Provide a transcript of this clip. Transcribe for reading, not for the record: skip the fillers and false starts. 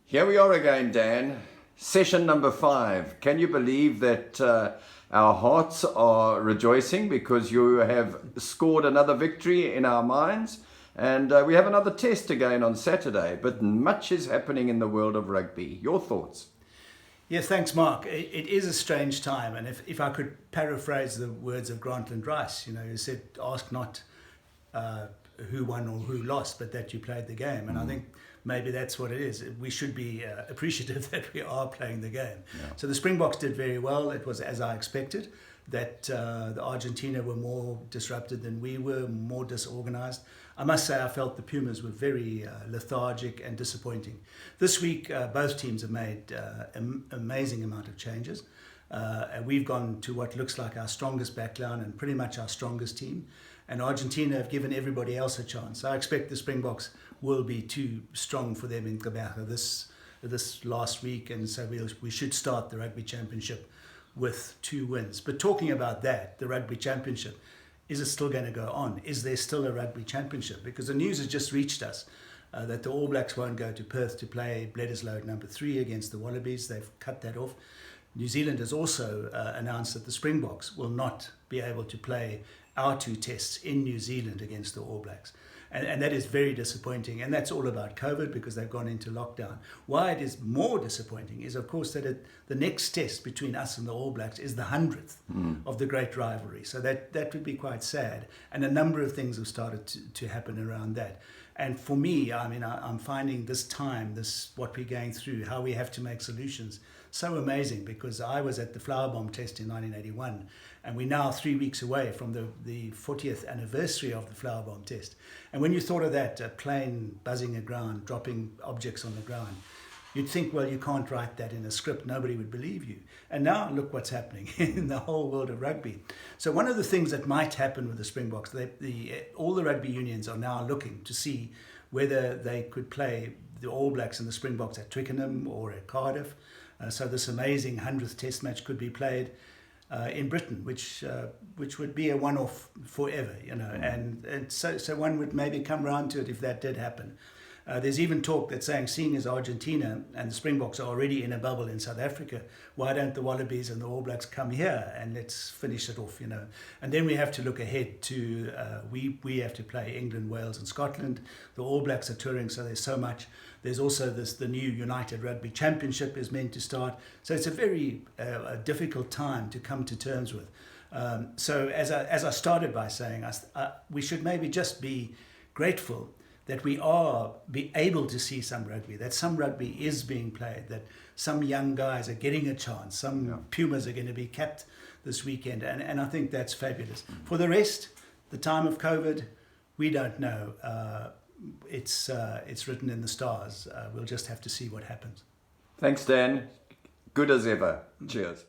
Here we are again, Dan. Session number 5. Can you believe that our hearts are rejoicing because you have scored another victory in our minds? And we have another test again on Saturday, but much is happening in the world of rugby. Your thoughts? Yes, thanks, Mark. It is a strange time, and if I could paraphrase the words of Grantland Rice, he said, ask not who won or who lost, but that you played the game. And I think maybe that's what it is. We should be appreciative that we are playing the game. Yeah. So the Springboks did very well. It was as I expected, that the Argentina were more disrupted than we were, more disorganized. I must say I felt the Pumas were very lethargic and disappointing. This week, both teams have made an amazing amount of changes. And we've gone to what looks like our strongest backline and pretty much our strongest team. And Argentina have given everybody else a chance. I expect the Springboks will be too strong for them in Gqeberha this last week. And so we should start the Rugby Championship with 2 wins. But talking about that, the Rugby Championship, is it still going to go on? Is there still a Rugby Championship? Because the news has just reached us that the All Blacks won't go to Perth to play Bledisloe number 3 against the Wallabies. They've cut that off. New Zealand has also announced that the Springboks will not be able to play our 2 tests in New Zealand against the All Blacks. And that is very disappointing. And that's all about COVID because they've gone into lockdown. Why it is more disappointing is, of course, that the next test between us and the All Blacks is the 100th of the great rivalry. So that would be quite sad. And a number of things have started to happen around that. And for me, I'm finding this time, what we're going through, how we have to make solutions, so amazing, because I was at the flower bomb test in 1981, and we're now 3 weeks away from the 40th anniversary of the flower bomb test. And when you thought of that, a plane buzzing aground, dropping objects on the ground, you'd think, well, you can't write that in a script. Nobody would believe you. And now look what's happening in the whole world of rugby. So one of the things that might happen with the Springboks, all the rugby unions are now looking to see whether they could play the All Blacks and the Springboks at Twickenham or at Cardiff. So this amazing 100th test match could be played in Britain, which would be a one-off forever, and so one would maybe come round to it if that did happen. There's even talk that's saying, seeing as Argentina and the Springboks are already in a bubble in South Africa, why don't the Wallabies and the All Blacks come here and let's finish it off, And then we have to look ahead to, we have to play England, Wales and Scotland. The All Blacks are touring, so there's so much. There's also the new United Rugby Championship is meant to start. So it's a very difficult time to come to terms with. So as I started by saying, we should maybe just be grateful that we are able to see some rugby, that some rugby is being played, that some young guys are getting a chance, some Pumas are going to be capped this weekend, and I think that's fabulous. For the rest, the time of COVID, we don't know. It's written in the stars. We'll just have to see what happens. Thanks, Dan. Good as ever. Cheers.